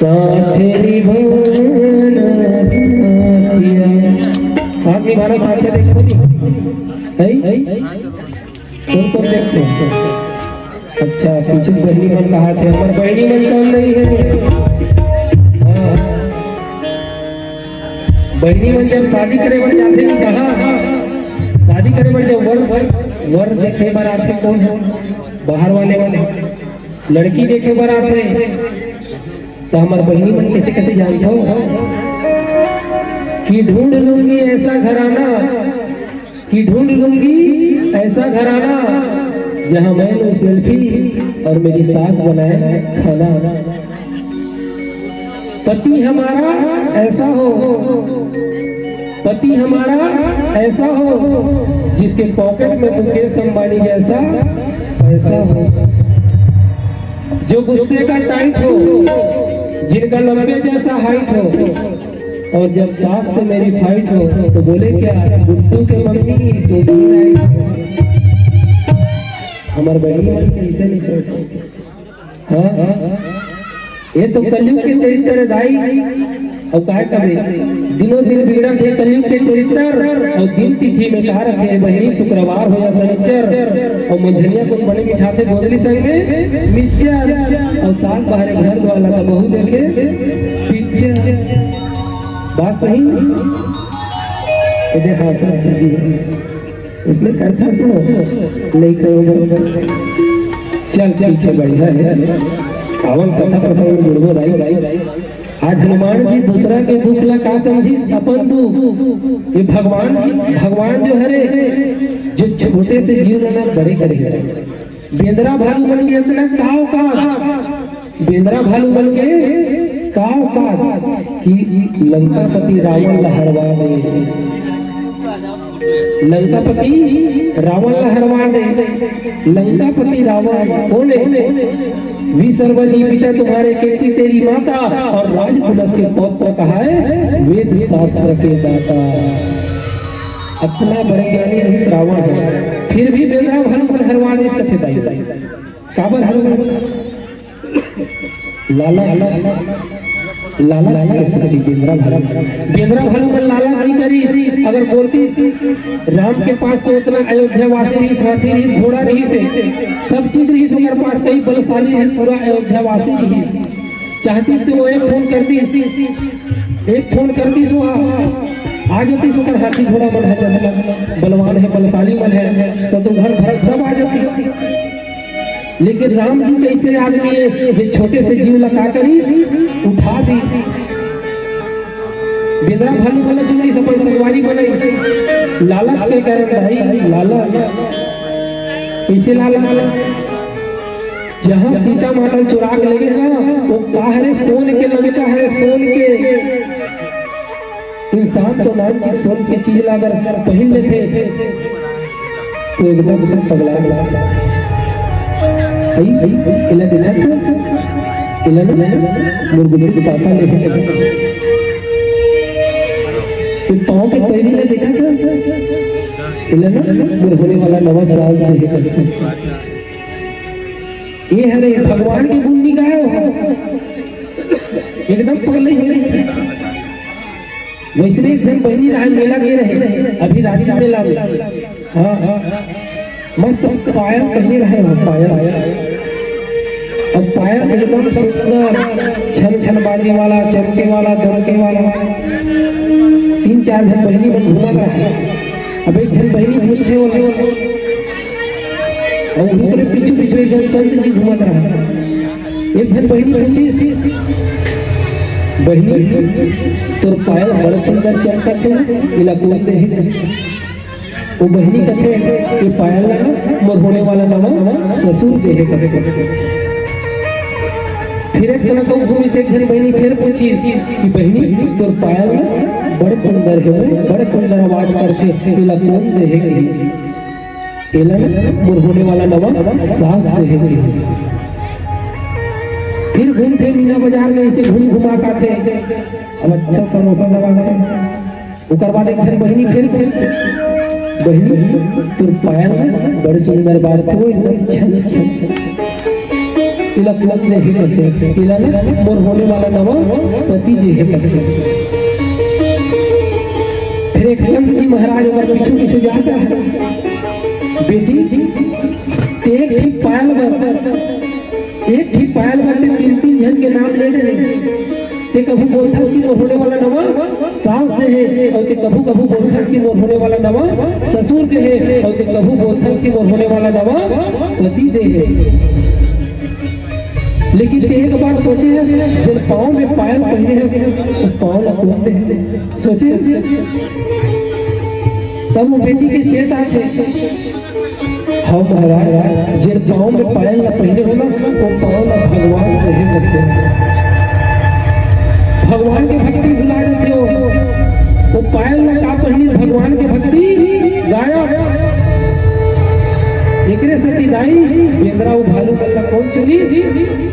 साथ निभाना साथ देखो कौन देखते हैं? अच्छा पीछे बहनी मन का हाथ है पर बहनी मन काम नहीं है। हाँ बहनी मन जब शादी करे बन जाते हैं कहाँ शादी करे बन जब वर देखे बर आते कौन है? बाहर वाले लड़की देखे बर आते तो हमारे बहनी मन कैसे कैसे जानते हो कि ढूंढ लूंगी ऐसा घराना कि ढूंढ लूंगी ऐसा घराना जहां मैं लो सेल्फी और मेरी सास बनाए खाना। पति हमारा ऐसा हो पति हमारा ऐसा हो जिसके पॉकेट में मुकेश अंबानी जैसा पैसा हो, जो गुस्से का टाइट हो, जिनका लंबे जैसा हाइट हो, और जब सास से मेरी फाइट हो तो बोले क्या गुड्डू के मम्मी तो हमारे बहनी मन कैसे नहीं सोच। हाँ ये तो कलयुग के चरित्र दाई और कहा कभी दिनों दिन बिगड़त है कलयुग के चरित्र और दिन तिथि में कहा रखे बहनी शुक्रवार हो या शनिचर और मंझनिया को बड़े मिठाते बोतली संग में मिक्सचर और साल बाहर घर वाला का बहू देखे पिक्चर। बात सही देखा उसने करता सुनो नहीं करोगे चल चल चल बढ़िया है पावन कथा प्रसंग में जुड़ो राई। आज हनुमान जी दूसरा के दुख ला का समझी अपन दुख ये भगवान जो है जो छोटे से जीव लेना बड़े करेगा। बेंद्रा भालू बन के इतना काव का बेंद्रा भालू बन के काव का कि लंकापति रावण लहरवा दे लंकापति रावण कौन है? विसर्वली पिता तुम्हारे कैसी तेरी माता और राजपुलस के पौत्र कहा है वेद शास्त्र के दाता। अपना बड़े ज्ञानी रावण है फिर भी बेंद्रा भालू पर हरवा दे सकते काबर हरवा लाला बेंद्रा भालू में लाला नहीं करी। अगर बोलती राम के पास तो उतना अयोध्या वासी रही साथी रही घोड़ा रही से सब चीज रही हमारे पास कई बलशाली है पूरा अयोध्या वासी रही चाहती तो वो एक फोन करती सो आ जाती सो कर हाथी घोड़ा मन है बलवान है बलशाली मन है शत्रुघ्न भरत सब आ जाती। लेकिन राम जी कैसे आदमी है जो छोटे से जीव लगा करी उठा दी। बेंद्रा भालू वाला चुनी सफल संगवारी बनाई लालच के कारण भाई लाला कैसे लाला जहां सीता माता चुरा के ले गए ना वो काहरे सोन के लगता है सोन के इंसान तो नाम चीज सोन की चीज लाकर पहन लेते तो एकदम उसे पगला मुर्गुमुर्ग पापा ले पाँव पे पहली ने देखा था होने वाला नवा साल ये है भगवान की गुण निगाह एकदम पगले वैसे एक जन बहनी रहा मेला गए रहे अभी राजी मेला में। हाँ मस्त पायल पहनी रहे पायल अब पायल एकदम सुंदर छन छन बाजी वाला चमके वाला दमके वाला 3-4 जन बहनी में घूमा रहा है। अब एक जन बहनी पूछते हो और दूसरे पीछे पीछे एक जन संत जी घूमा रहा है। एक जन बहनी पूछी बहनी तो पायल बड़ा सुंदर चमकते हैं इलाकों में वो बहनी कथे ये पायल मोर होने वाला नवा ससुर जे है कथे फिर एक जना को भूमि से एक जन बहनी फिर पूछी कि बहनी तोर पायल बड़े सुंदर है बड़े सुंदर आवाज करके इला कौन देहेगी इला मोर होने वाला नवा सास देहेगी। फिर घूमते मीना बाजार में ऐसे घुमा का थे अब अच्छा समोसा लगा उकर बाद एक फिर बहनी फिर बहनी तुम पायल बड़े सुंदर बात हो एकदम छन छन इला कुलम ने ही करते इला ने मोर होने वाला नवा पति जी है करते। फिर एक संत जी महाराज अगर पीछू पीछू जाता है, बेटी एक ही पायल बरते तीन तीन जन के नाम ले रहे ते कभू बोलता कि मोर होने वाला नवा सास दे है, और ते कभू बोलता कि मोर होने वाला नवा ससुर दे है, और ते कभू बोलता कि मोर होने वाला नवा पति दे है। लेकिन ते एक बार सोचे हैं जब पाँव में पायल पहने हैं उस पाँव लगवाते हैं, सोचे तब वो बेटी के चेत आते हाँ महाराज जिन पाँव में पायल न पहने हो ना वो पाँव न भगवान नहीं करते, भगवान की भक्ति भुला देते हो। वो पायल न का पहनी भगवान की भक्ति गाया एकरे सती दाई बेंद्रा भालू बल्ला कौन चुनी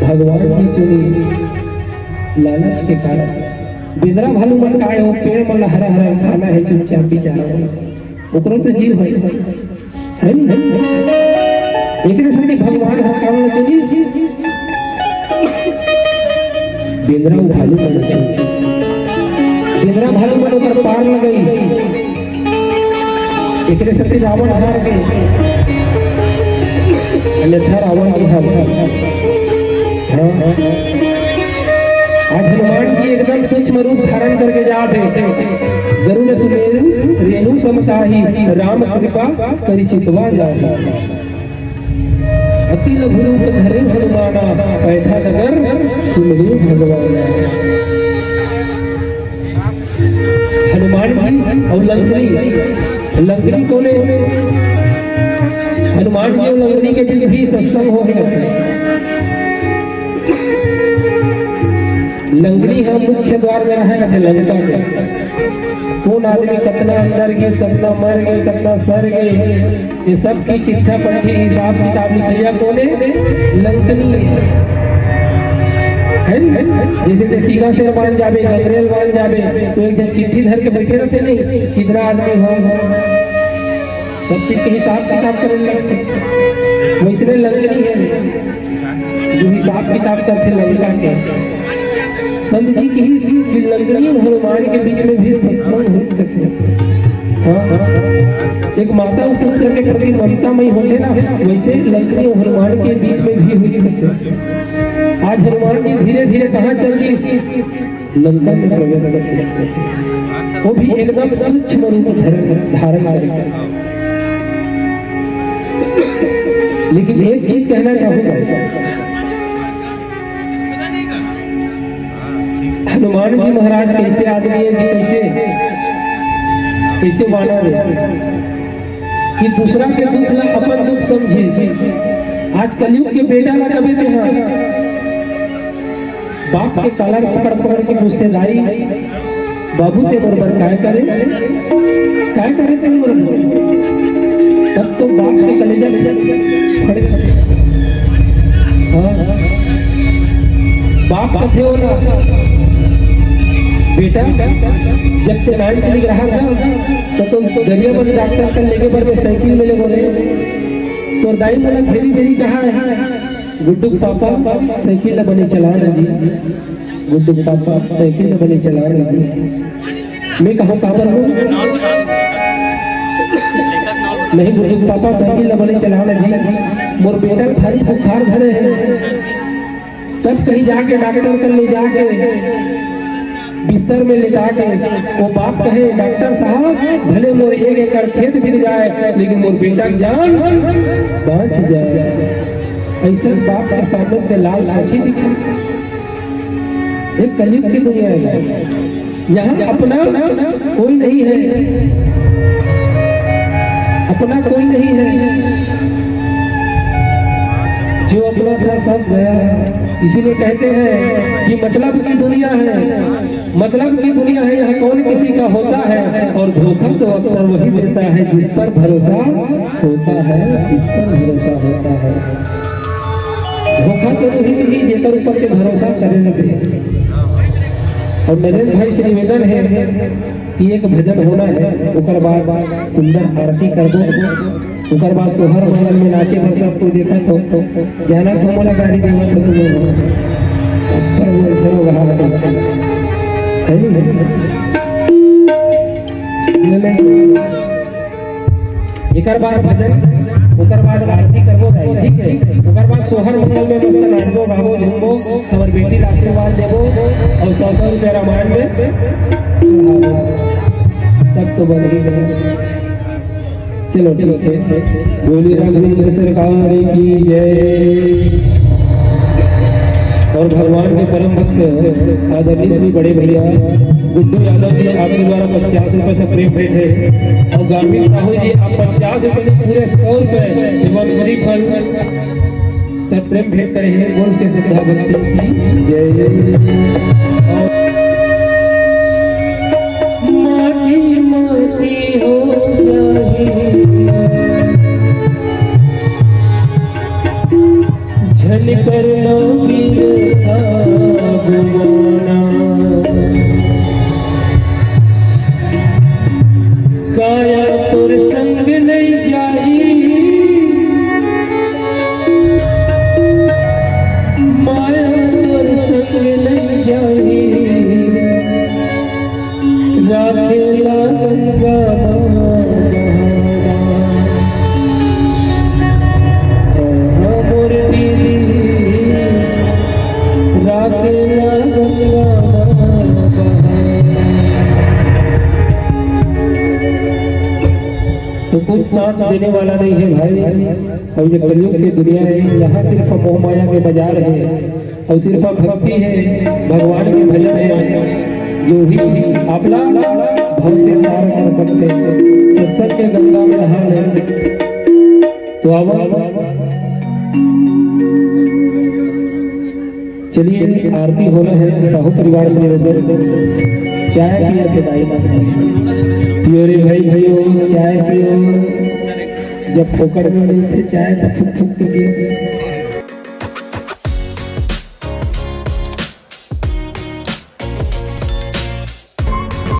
भगवान की चुनी। लालच के कारण बेंद्रा भालू मन का वो पेड़ मन हरा हरा खाना है चुपचाप बिचारा ओकरो तो जीव है एकरे सती भगवान हकाम चुनी बेंद्रा भालू मन चुनी। बेंद्रा भालू मन ऊपर पार लगई एकरे सती रावण हार गए, अन्यथा रावण की हार। आज हनुमान जी एकदम सूक्ष्म रूप धारण करके जाते गरुड़ सुमेरु रेणु समसाही राम कृपा करि चितवा जाहि। अति लघु रूप धरे हनुमाना बैठा नगर सुमिरु भगवान। हनुमान जी और लंकनी को ने हनुमान जी और लंकनी के बीच भी सत्संग हो गया। लंकनी हम मुख्य द्वार में रहे लंका के कौन आदमी कितना अंदर गए कितना मर गए कितना सर गए ये सब की चिट्ठा पट्टी हिसाब किताब निकलिया कोने लंकनी है। जैसे सीधा से मान जावे गंगरेल मान जावे तो एक जन चिट्ठी धर के बैठे रहते नहीं कितना आदमी हो सब चीज के हिसाब किताब करने लगते। वैसे लंकनी है जो हिसाब किताब करते लंका के संत जी की लंकनी और हनुमान के बीच में भी सत्संग हो सकते। एक माता और पुत्र के प्रति ममतामयी होते ना वैसे लंकनी और हनुमान के बीच में भी हो सकते। आज हनुमान जी धीरे धीरे कहाँ चल गई लंका में प्रवेश करते, वो भी एकदम सूक्ष्म रूप धारण करके। लेकिन एक चीज कहना चाहूंगा, हनुमान जी महाराज कैसे आदमी है कि कैसे वानर है कि दूसरा के दुख ना अपन दुख समझे। आज कलयुग के बेटा ना कभी थे बाप के कलर पकड़ पकड़ के पूछते भाई बाबू के बराबर काय करे तेरे बराबर, तब तो बाप के कलेजा खड़े बाप कथे हो ना बेटा जब ते नाइन के लिए रहा था तो गरिया वाले डॉक्टर कर लेके पर साइकिल में ले बोले तो दाई बोला धीरे कहा है गुड्डू पापा साइकिल न बने चला रहे जी, गुड्डू पापा साइकिल न बने चला रहे जी। मैं कहूँ काबर हूँ नहीं गुड्डू पापा साइकिल न बने चला रहे जी, मोर बेटा भारी बुखार धरे है। तब कहीं जाके डॉक्टर कर ले जाके बिस्तर में लेटा के वो बाप कहे डॉक्टर साहब भले मोर एक एकड़ खेत गिर जाए लेकिन मोर बेटा जान बच जाए। ऐसा बाप के सामने से लाल आंखें दिखी। एक कलयुग की दुनिया है, यहाँ अपना कोई नहीं है, अपना कोई नहीं है, जो अपना था सब गया है। इसीलिए कहते हैं कि मतलब की दुनिया है, मतलब की दुनिया है, यहाँ कौन किसी का होता है और धोखा तो अक्सर वही मिलता है जिस पर भरोसा होता है, जिस पर भरोसा होता है। धोखा तो वही मिली जेकर ऊपर के भरोसा करे लगे। और नरेंद्र भाई से निवेदन है कि एक भजन होना है, ओकर बाद सुंदर आरती कर दो। ओकर बाद सोहर मंगल में नाचे पर सब कोई देखा तो जाना तो मोला गाड़ी देवा तो पर वो फेरो गहा है नहीं एकर बाद भजन ओकर बाद आरती करबो भाई ठीक है ओकर बाद सोहर मंगल में मस्त नाचबो गाबो झूमबो हमर बेटी के आशीर्वाद देबो और 100 रुपया रामायण में चढ़ाबो सब तो बन ही गया चलो चलो बोली राघवेंद्र सरकार की जय। और भगवान के परम भक्त आदरणीय श्री बड़े भैया गुड्डू यादव जी आपके द्वारा 50 रुपए से प्रेम भेंट है और गार्मिक साहू जी आप 50 रुपए से पूरे 100 रुपए एवं श्रीफल से प्रेम भेंट करे हैं बोल के श्रद्धा भक्ति की जय। माटी माटी हो जाए झन करना काया तुर संग नहीं जाई माया तुर संग नहीं जाई राखेला गंगा तो कुछ साथ देने वाला नहीं है भाई और ये कलयुग की दुनिया है यहाँ सिर्फ मोह माया के बाजार है और सिर्फ भक्ति है भगवान के भजन है जो ही अपना भव से पार कर सकते हैं सत्संग के गंगा में नहा है। तो अब चलिए आरती होना है साहू परिवार से निवेदन चाय पिया के दाई पियो रे भाई भाइयों चाय पियो जब फोकट में मिलते चाय तो फुक फुक के पियो।